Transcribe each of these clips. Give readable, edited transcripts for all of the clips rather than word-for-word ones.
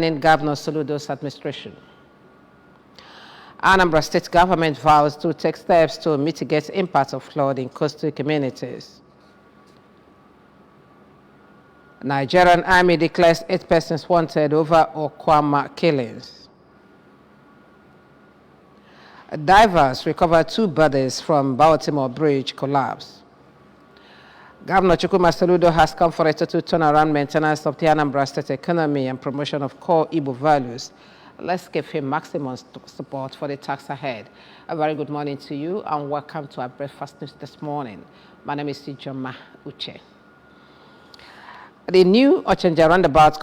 ending Governor Soludo's administration. Anambra State government vows to take steps to mitigate impact of flood in coastal communities. Nigerian Army declares 8 persons wanted over Okwama killings. Divers recover 2 bodies from Baltimore Bridge collapse. Governor Chukwuma Soludo has come for a total turnaround maintenance of the Anambra State economy and promotion of core Igbo values. Let's give him maximum support for the task ahead. A very good morning to you and welcome to our breakfast news this morning. My name is Ijoma Uche. The new Ochanja roundabout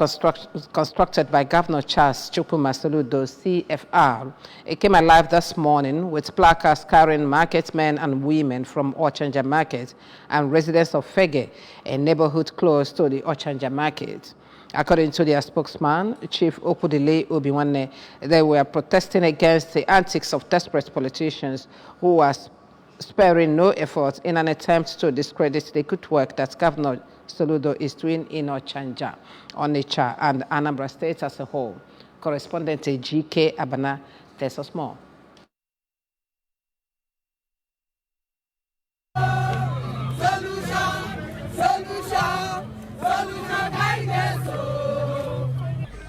constructed by Governor Charles Chukwuma Soludo, CFR, it came alive this morning with placards carrying market men and women from Ochanja Market and residents of Fege, a neighborhood close to the Ochanja Market. According to their spokesman, Chief Opudile Obiwane, they were protesting against the antics of desperate politicians who are sparing no effort in an attempt to discredit the good work that Governor Soludo is doing in Ochanja, Onitsha, and Anambra State as a whole. Correspondent GK Abana tells us more.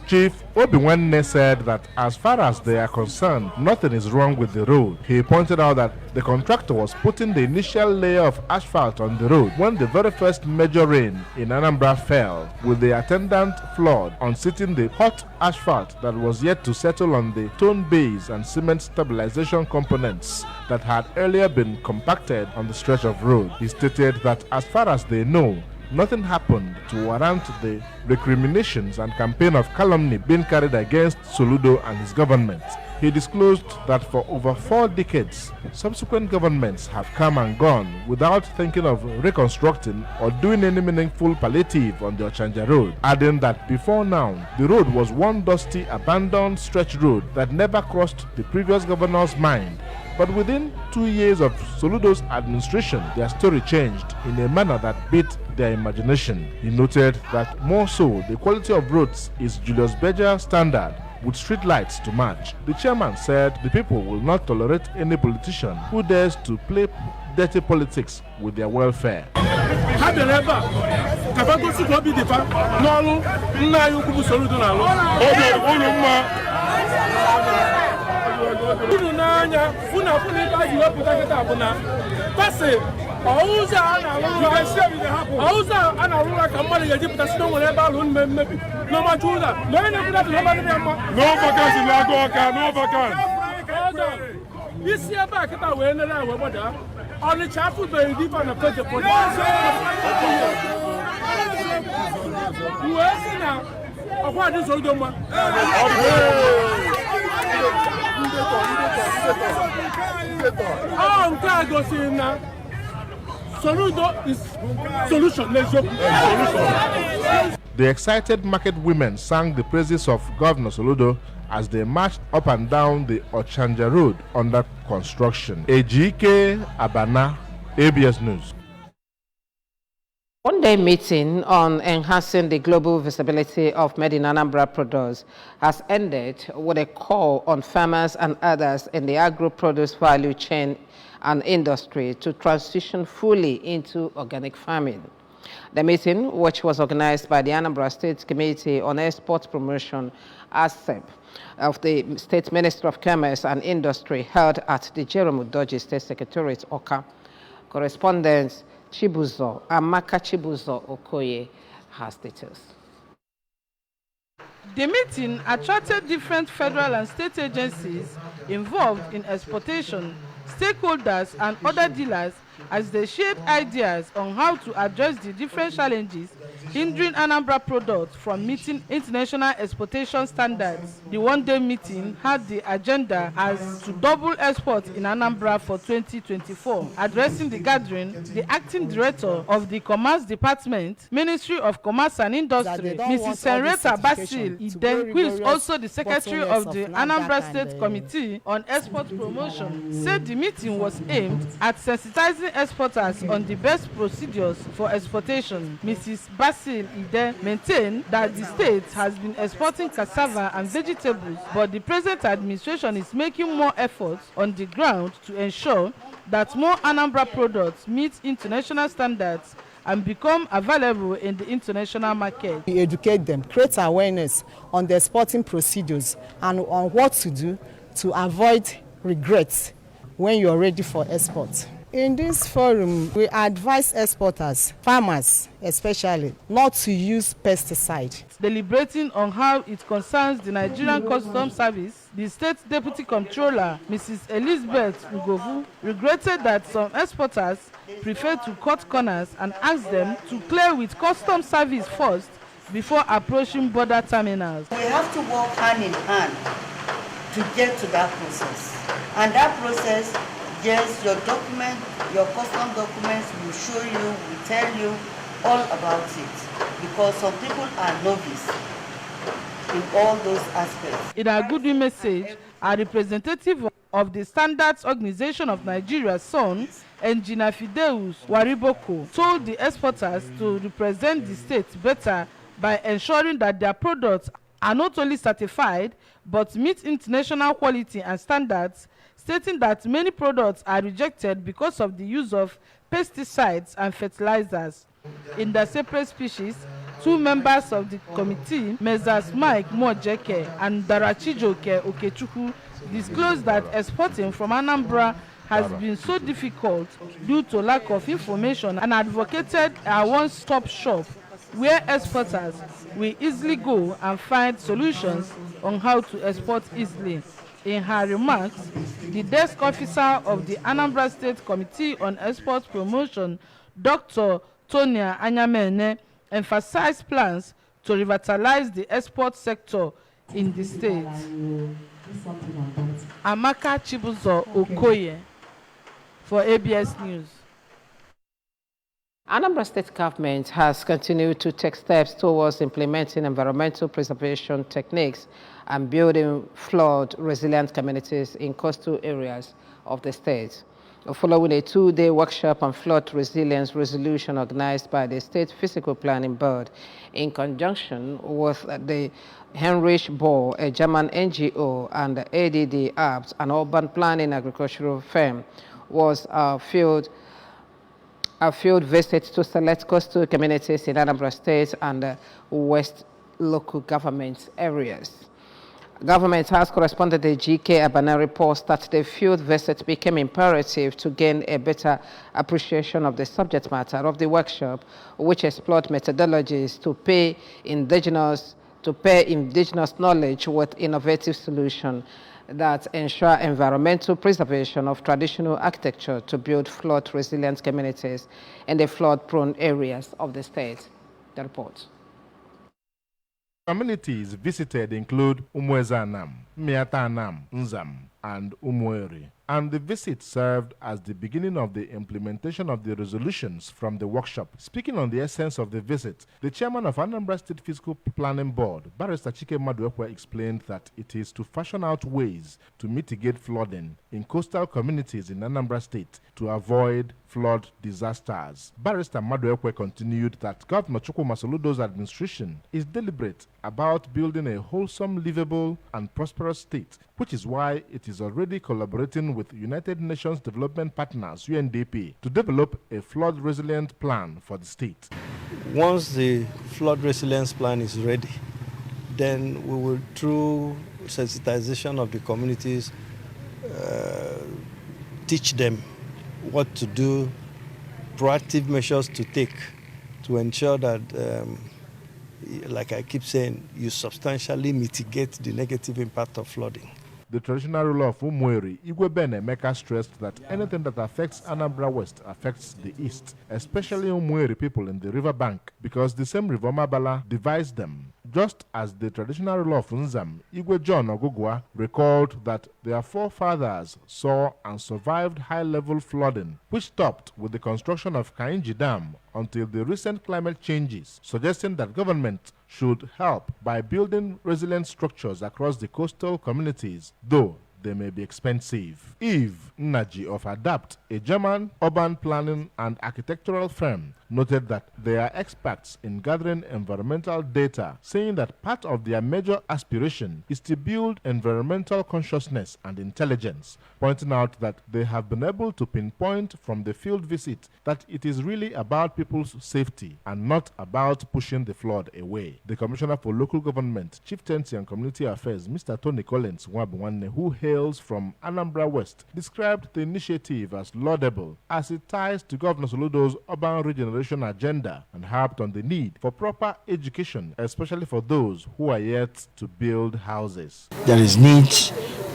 Chief Obiwane said that as far as they are concerned, nothing is wrong with the road. He pointed out that the contractor was putting the initial layer of asphalt on the road when the very first major rain in Anambra fell, with the attendant flood unseating the hot asphalt that was yet to settle on the stone base and cement stabilization components that had earlier been compacted on the stretch of road. He stated that as far as they know, nothing happened to warrant the recriminations and campaign of calumny being carried against Soludo and his government. He disclosed that for over 4 decades, subsequent governments have come and gone without thinking of reconstructing or doing any meaningful palliative on the Ochanja Road, adding that before now, the road was one dusty, abandoned stretch road that never crossed the previous governor's mind. But within 2 years of Soludo's administration, their story changed in a manner that beat their imagination. He noted that more so, the quality of roads is Julius Berger standard, with street lights to match. The chairman said the people will not tolerate any politician who dares to play dirty politics with their welfare. Soludo is solution. The excited market women sang the praises of Governor Soludo as they marched up and down the Ochanja Road under construction. GK Abana, ABS News. One-day meeting on enhancing the global visibility of Made in Anambra products has ended with a call on farmers and others in the agro-produce value chain and industry to transition fully into organic farming. The meeting, which was organized by the Anambra State Committee on Export Promotion, ASEP, of the State Ministry of Commerce and Industry, held at the Jerome Udoji State Secretariat, Oka. Correspondent Amaka Chibuzo Okoye has details. The meeting attracted different federal and state agencies involved in exportation, stakeholders and other dealers as they shared ideas on how to address the different challenges hindering Anambra products from meeting international exportation standards. The one-day meeting had the agenda as to double exports in Anambra for 2024. Addressing the gathering, the acting director of the Commerce Department, Ministry of Commerce and Industry, Mrs. Henrietta Basil Iden, who is also the secretary of the Anambra State Committee on Export Promotion, said the meeting was aimed at sensitizing advising exporters on the best procedures for exportation. Mrs. Basil Ide maintained that the state has been exporting cassava and vegetables, but the present administration is making more efforts on the ground to ensure that more Anambra products meet international standards and become available in the international market. We educate them, create awareness on the exporting procedures and on what to do to avoid regrets when you are ready for export. In this forum, we advise exporters, farmers especially, not to use pesticide. Deliberating on how it concerns the Nigerian Customs Service, the State Deputy Comptroller, Mrs. Elizabeth Ugovu, regretted that some exporters prefer to cut corners and ask them to clear with Customs Service first before approaching border terminals. We have to work hand in hand to get to that process. And that process, yes, your document, your custom documents will show you, will tell you all about it, because some people are novice in all those aspects. In our goodwill message, a representative of the Standards Organization of Nigeria, SON, Engineer Fideus Wariboko, told the exporters to represent the state better by ensuring that their products are not only certified but meet international quality and standards, stating that many products are rejected because of the use of pesticides and fertilizers. In the separate species, two members of the committee, Messrs. Mike Mojeke and Darachijoke Okechukwu, disclosed that exporting from Anambra has been so difficult due to lack of information, and advocated a one-stop shop where exporters will easily go and find solutions on how to export easily. In her remarks, the desk officer of the Anambra State Committee on Export Promotion, Dr. Tonia Anyamene, emphasized plans to revitalize the export sector in the state. Amaka Chibuzo Okoye for ABS News. Anambra State government has continued to take steps towards implementing environmental preservation techniques and building flood-resilient communities in coastal areas of the state. Following a two-day workshop on flood resilience resolution organized by the State Physical Planning Board in conjunction with the Heinrich Boll, a German NGO, and the ADD Apps, an urban planning agricultural firm, was a field visit to select coastal communities in Anambra State and West local government areas. Government has corresponded to the GK Abana report that the field visit became imperative to gain a better appreciation of the subject matter of the workshop, which explored methodologies to pair indigenous knowledge with innovative solutions that ensure environmental preservation of traditional architecture to build flood-resilient communities in the flood-prone areas of the state. The report. Communities visited include Umwezanam, Miatanam, Nzam, and Umueri. And the visit served as the beginning of the implementation of the resolutions from the workshop. Speaking on the essence of the visit, the chairman of Anambra State Physical Planning Board, Barrister Chike Maduekwe, explained that it is to fashion out ways to mitigate flooding in coastal communities in Anambra State to avoid flood disasters. Barrister Maduekwe continued that Governor Chukwuma Soludo's administration is deliberate about building a wholesome, livable, and prosperous state, which is why it is already collaborating with United Nations Development Partners, UNDP, to develop a flood-resilient plan for the state. Once the flood resilience plan is ready, then we will, through sensitization of the communities, teach them what to do, proactive measures to take to ensure that, like I keep saying, you substantially mitigate the negative impact of flooding. The traditional ruler of Umueri, Igwe Ben Emeka, stressed that anything that affects Anambra West affects the East, especially Umueri people in the riverbank, because the same river Mabala divides them. Just as the traditional ruler of Nzam, Igwe John Ogugwa, recalled that their forefathers saw and survived high-level flooding, which stopped with the construction of Kainji Dam until the recent climate changes, suggesting that government should help by building resilient structures across the coastal communities, though they may be expensive. Eve Nnaji of Adapt, a German urban planning and architectural firm, noted that they are experts in gathering environmental data, saying that part of their major aspiration is to build environmental consciousness and intelligence, pointing out that they have been able to pinpoint from the field visit that it is really about people's safety and not about pushing the flood away. The Commissioner for Local Government, Chieftaincy and Community Affairs, Mr. Tony Collins Nwabunwanne, who hails from Anambra West, described the initiative as laudable as it ties to Governor Soludo's urban regeneration agenda and harped on the need for proper education, especially for those who are yet to build houses. There is need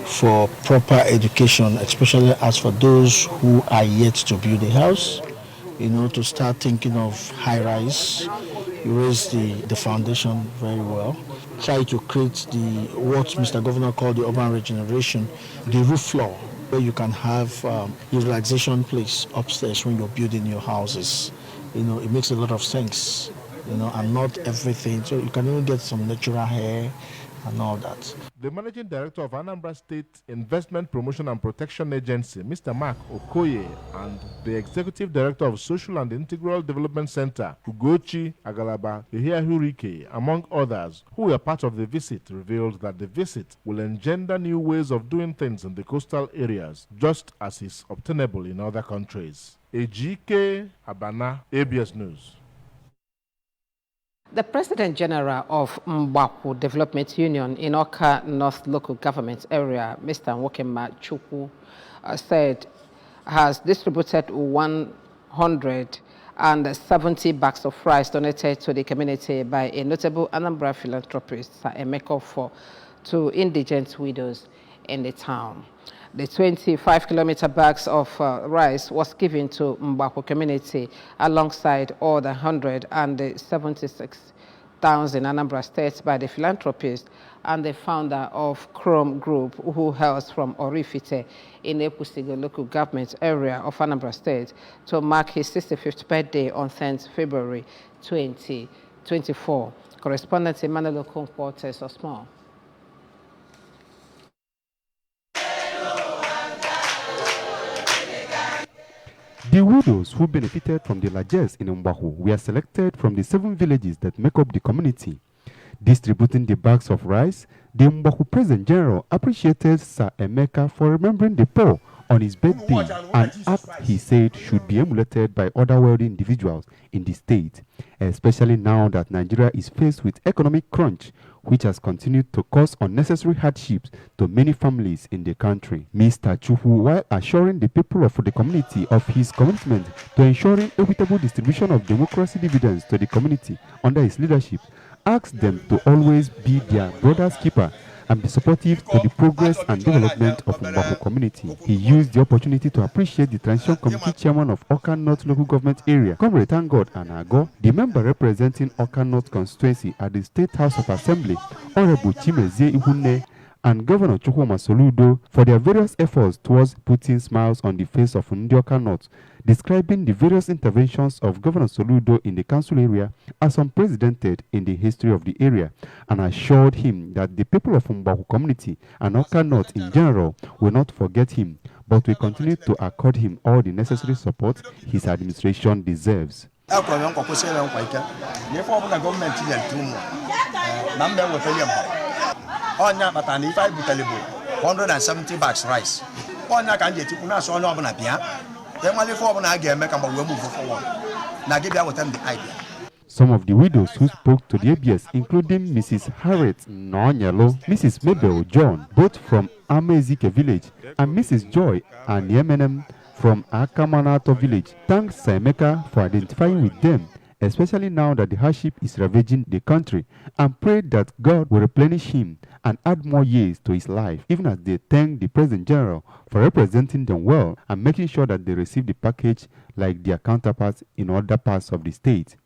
for proper education, especially as for those who are yet to build a house, to start thinking of high-rise. You raise the foundation very well. Try to create what Mr. Governor called the urban regeneration, the roof floor, where you can have a relaxation place upstairs when you're building your houses. It makes a lot of sense, and not everything. So you can even get some natural hair and all that. The Managing Director of Anambra State Investment Promotion and Protection Agency, Mr. Mark Okoye, and the Executive Director of Social and Integral Development Center, Ugochi Agalaba Ehiahurike, among others, who were part of the visit, revealed that the visit will engender new ways of doing things in the coastal areas, just as is obtainable in other countries. Ejike Abana, ABS News. The President General of Mbaku Development Union in Awka North Local Government Area, Mr. Nwokema Chukwu, said has distributed 170 bags of rice donated to the community by a notable Anambra philanthropist, Sir Emeka, to indigent widows in the town. The 25-kilometer bags of rice was given to Mbaku community alongside all the 176,000 Anambra states by the philanthropist and the founder of Chrome Group, who hails from Orifite in Epusigo local government area of Anambra State, to mark his 65th birthday on 10th February 2024. Correspondent Emmanuel Okonkwo tells us more. The widows who benefited from the largesse in Mbaku were selected from the 7 villages that make up the community. Distributing the bags of rice, the Mbaku President General appreciated Sir Emeka for remembering the poor on his birthday, an act he said should be emulated by other wealthy individuals in the state, especially now that Nigeria is faced with economic crunch, which has continued to cause unnecessary hardships to many families in the country. Mr. Chukwu, while assuring the people of the community of his commitment to ensuring equitable distribution of democracy dividends to the community under his leadership, asked them to always be their brother's keeper and be supportive to the progress and development of Mbaku community. He used the opportunity to appreciate the Transition Committee Chairman of Awka North Local Government Area, Comrade Tangod Anago, the member representing Awka North Constituency at the State House of Assembly, Honorable Chimezie Ihune, and Governor Chukwuma Soludo for their various efforts towards putting smiles on the face of Awka North, describing the various interventions of Governor Soludo in the council area as unprecedented in the history of the area, and assured him that the people of Mbaku community and Awka North in general will not forget him, but will continue to accord him all the necessary support his administration deserves. Onya batani 5 butalibo 170 bags rice. Onya kanje tipu na so no na bia. Then only for na ga make am we move forward. Na give ya with them the idea. Some of the widows who spoke to the ABS, including Mrs. Harriet Nonyelo, Mrs. Mabel John, both from Amezike village, and Mrs. Joy and Yemenem from Akamanato village, thanked Sir Emeka for identifying with them, especially now that the hardship is ravaging the country, and prayed that God will replenish him and add more years to his life, even as they thank the President General for representing them well and making sure that they receive the package like their counterparts in other parts of the state.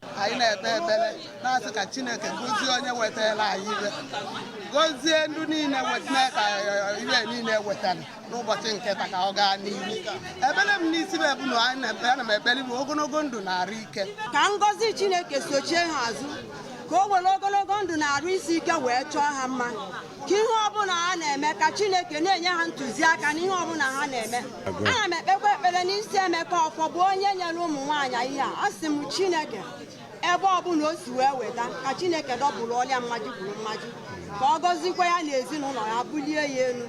ka o were ogologo ndụ na-arụ isi ike wee chọọ ha mma ka ihe ọbụla ha na-eme ka Chineke na-enye ha ntụziaka n'ihe ọbụla ha na-eme. Ana m ekpekwa ekpere n'isi Emeka Ọfọ bụ onye nyere ụmụ nwaanyị ihe a. Asị m Chineke ebe ọbụla o si wee weta ka Chineke dọpụrụ ọlịa mmaji kwuru mmaji ka ọ gọzikwa ya na ezinụlọ ya bulie ya elu.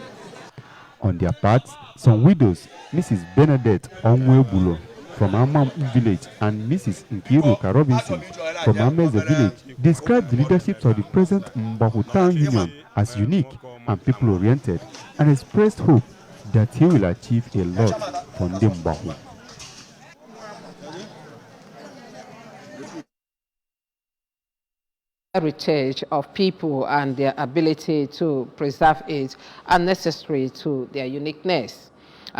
On their part, some widows, Mrs. Bernadette Onwebulo from Amam village and Mrs. Nkiruka Robinson from Ameze village described the leadership of the present Mbahu Town Union as unique and people-oriented and expressed hope that he will achieve a lot from the Mbahu. Heritage of people and their ability to preserve it are necessary to their uniqueness.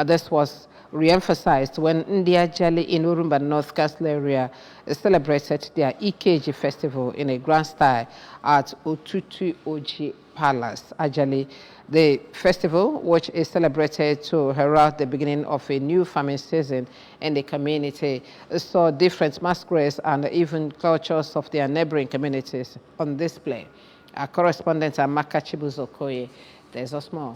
This was re-emphasized when India Jali in Urumba North Castle area celebrated their EKG festival in a grand style at Otutu Oji Palace. Ajali, the festival, which is celebrated to herald the beginning of a new farming season in the community, saw different masquerades and even cultures of their neighboring communities on display. Our correspondent Amaka Chibuzo Okoye, there's us more.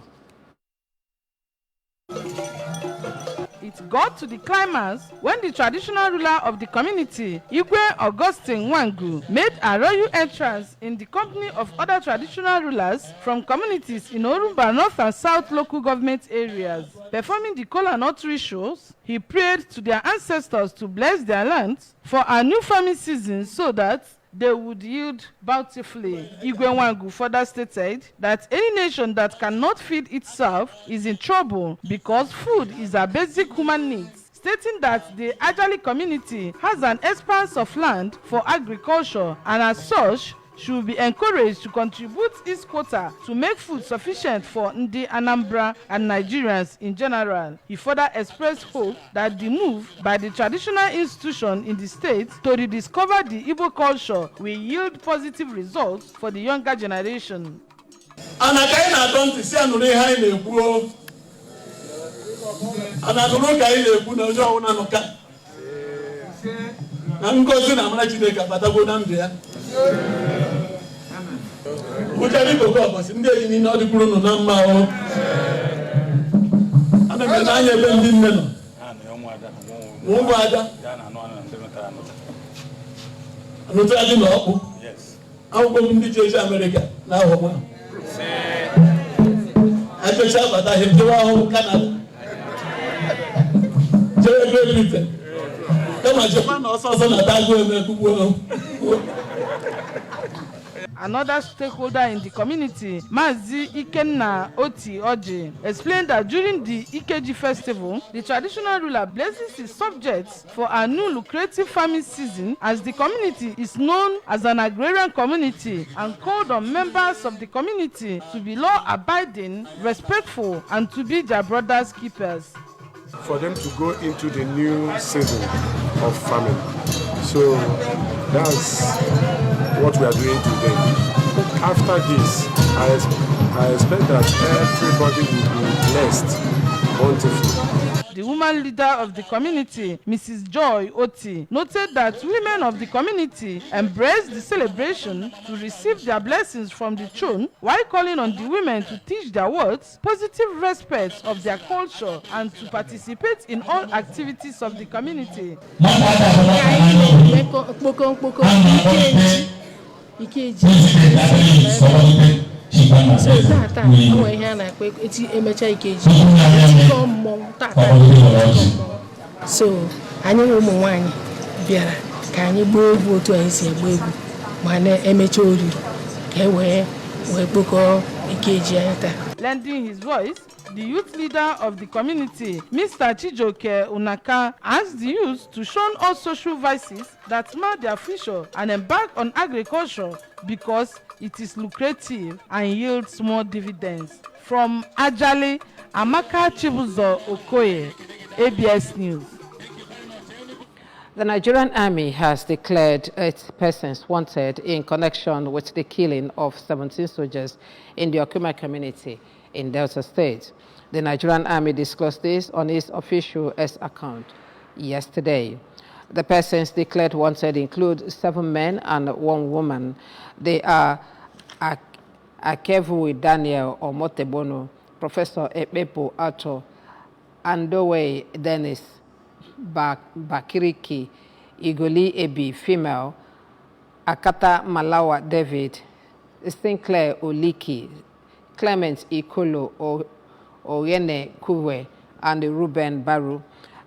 It got to the climax when the traditional ruler of the community, Igwe Augustine Wangu, made a royal entrance in the company of other traditional rulers from communities in Orumba North and South local government areas. Performing the kola nut tree shows, he prayed to their ancestors to bless their lands for a new farming season so that they would yield bountifully. Igwe Wangu further stated that any nation that cannot feed itself is in trouble because food is a basic human need, stating that the Ajali community has an expanse of land for agriculture and as such should be encouraged to contribute its quota to make food sufficient for Ndi, Anambra and Nigerians in general. He further expressed hope that the move by the traditional institution in the state to rediscover the Igbo culture will yield positive results for the younger generation. Ujari koko abasi ndị enyi na ọdị kwuru na mma o. Ana m na anya ebe ndị nne nọ. Ụmụ ada. Anụtụ adị na ọkpụ. Akwụkwọ m ndị Jeji America na ahụ nwa. Ajecha abata ihe jewa ahụ Canada. Jewe Great Britain. Kama Japan na ọsọ na dago eme kugbo. Another stakeholder in the community, Mazi Ikenna Oti Oji, explained that during the EKG festival, the traditional ruler blesses his subjects for a new lucrative farming season as the community is known as an agrarian community and called on members of the community to be law-abiding, respectful, and to be their brothers' keepers. For them to go into the new season of farming. So that's what we are doing today. After this, I expect that everybody will be blessed bountifully. The woman leader of the community, Mrs. Joy Oti, noted that women of the community embraced the celebration to receive their blessings from the throne, while calling on the women to teach their words positive respect of their culture and to participate in all activities of the community. So tata onwe ihe a na-akpa eti emecha ikeji iko mmọnwụ tata so anyị ụmụ nwaanyị bịara ka anyị gbaa egwu otu anyị si agba egwu ma na-emecha oriri ka wee kpokọ ikeji anyị taa. Lending his voice, the youth leader of the community, Mr. Chijoke Unaka, asked the youth to shun all social vices that mar their future and embark on agriculture because it is lucrative and yields more dividends. From Ajali, Amaka Chibuzo Okoye, ABS News. The Nigerian Army has declared 8 persons wanted in connection with the killing of 17 soldiers in the Okuma community in Delta State. The Nigerian Army disclosed this on its official X account yesterday. The persons declared wanted include 7 men and 1 woman. They are Akevu Daniel Omotebono, Professor Ekpepo Ato, Andowe Dennis Bakiriki, Igoli Ebi, female, Akata Malawa David, Sinclair Oliki, Clement Ikolo Oyene Kuwe, and Ruben Baru.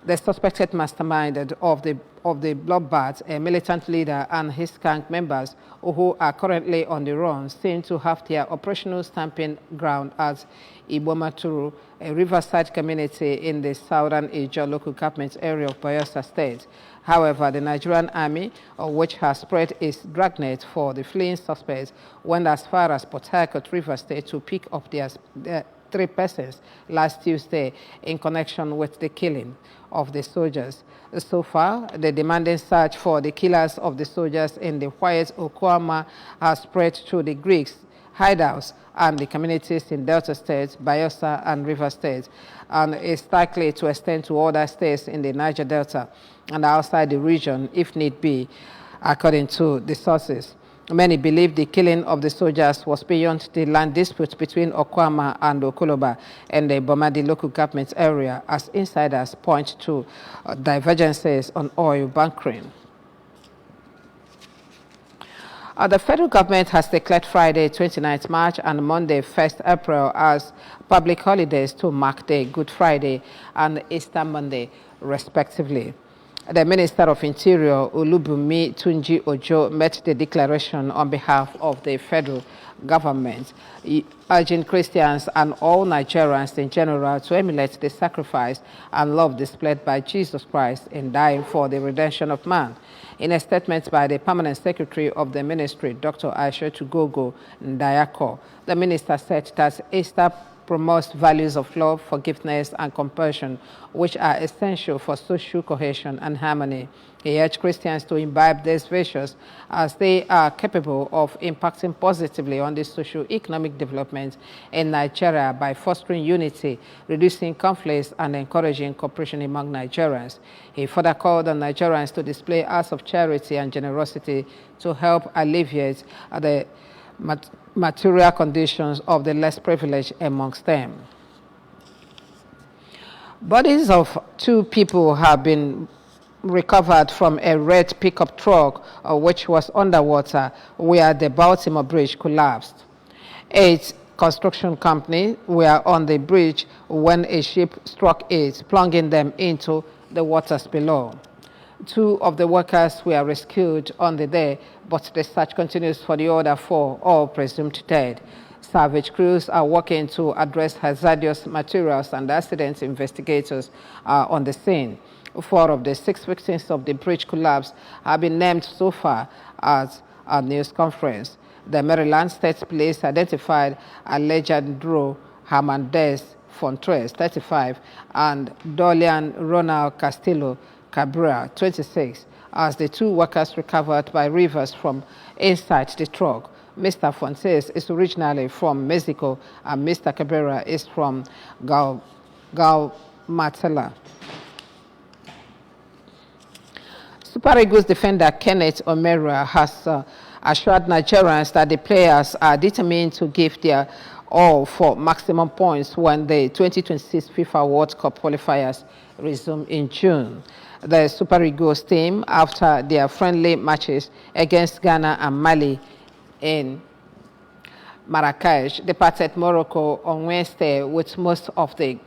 The suspected mastermind of the bloodbath, a militant leader, and his gang members who are currently on the run seem to have their operational stamping ground at Ibomaturu, a riverside community in the southern Ijo local government area of Bayelsa State. However, the Nigerian army, which has spread its dragnet for the fleeing suspects, went as far as Port Harcourt River State to pick up their 3 persons last Tuesday in connection with the killing of the soldiers. So far, the demanding search for the killers of the soldiers in the White Okwama has spread to the Greeks, hideouts, and the communities in Delta State, Bayelsa, and River State, and is likely to extend to other states in the Niger Delta and outside the region if need be, according to the sources. Many believe the killing of the soldiers was beyond the land dispute between Okwama and Okoloba and the Bomadi local government area, as insiders point to divergences on oil bunkering. The federal government has declared Friday, 29th March and Monday, 1st April as public holidays to mark the Good Friday and Easter Monday, respectively. The Minister of Interior, Olubunmi Tunji Ojo, made the declaration on behalf of the federal government, urging Christians and all Nigerians in general to emulate the sacrifice and love displayed by Jesus Christ in dying for the redemption of man. In a statement by the Permanent Secretary of the Ministry, Dr. Aisha Tugogo Ndayako, the minister said that Easter promotes values of love, forgiveness, and compassion, which are essential for social cohesion and harmony. He urged Christians to imbibe these virtues as they are capable of impacting positively on the socio-economic development in Nigeria by fostering unity, reducing conflicts, and encouraging cooperation among Nigerians. He further called on Nigerians to display acts of charity and generosity to help alleviate the material conditions of the less privileged amongst them. Bodies of 2 people have been recovered from a red pickup truck which was underwater where the Baltimore Bridge collapsed. 8 construction companies were on the bridge when a ship struck it, plunging them into the waters below. 2 of the workers were rescued on the day, but the search continues for the other 4, all presumed dead. Salvage crews are working to address hazardous materials, and accident investigators are on the scene. 4 of the 6 victims of the bridge collapse have been named so far at a news conference. The Maryland State Police identified Alejandro Hernandez Fontres, 35, and Dolian Ronald Castillo Cabrera, 26, as the 2 workers recovered by rivers from inside the truck. Mr. Fontes is originally from Mexico, and Mr. Cabrera is from Guatemala. Super Eagles defender Kenneth Omera has assured Nigerians that the players are determined to give their all for maximum points when the 2026 FIFA World Cup qualifiers resume in June. The Super Eagles team, after their friendly matches against Ghana and Mali in Marrakech, departed Morocco on Wednesday with most of the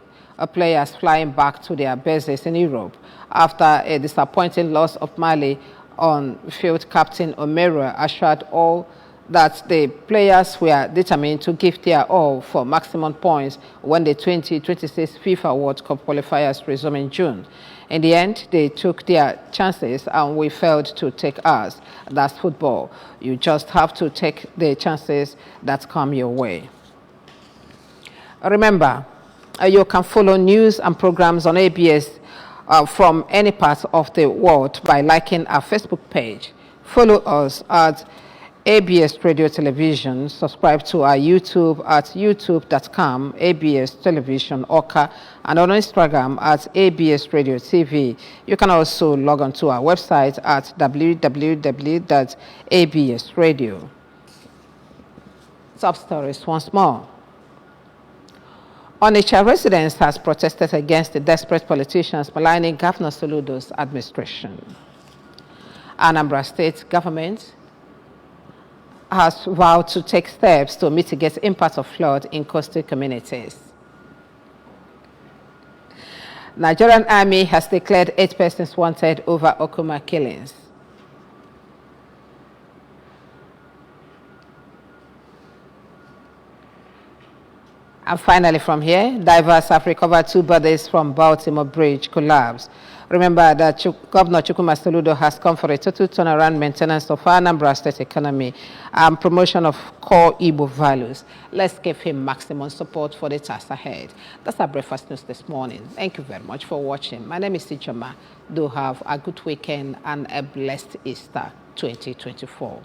players flying back to their bases in Europe. After a disappointing loss of Mali on field, Captain Omera assured all that the players were determined to give their all for maximum points when the 2026 FIFA World Cup qualifiers resume in June. In the end, they took their chances and we failed to take ours. That's football. You just have to take the chances that come your way. Remember, you can follow news and programs on ABS from any part of the world by liking our Facebook page. Follow us at ABS Radio Television. Subscribe to our YouTube at youtube.com, ABS Television Oka, and on Instagram at ABS Radio TV. You can also log on to our website at www.absradio. Top stories once more. Onitsha residents has protested against the desperate politicians maligning Governor Soludo's administration. Anambra State government has vowed to take steps to mitigate impact of flood in coastal communities. Nigerian Army has declared 8 persons wanted over Okuma killings. And finally from here, divers have recovered 2 bodies from Baltimore Bridge collapse. Remember that Governor Chukwuma Soludo has come for a total turnaround maintenance of Anambra State economy and promotion of core Igbo values. Let's give him maximum support for the task ahead. That's our breakfast news this morning. Thank you very much for watching. My name is Ichoma. Do have a good weekend and a blessed Easter 2024.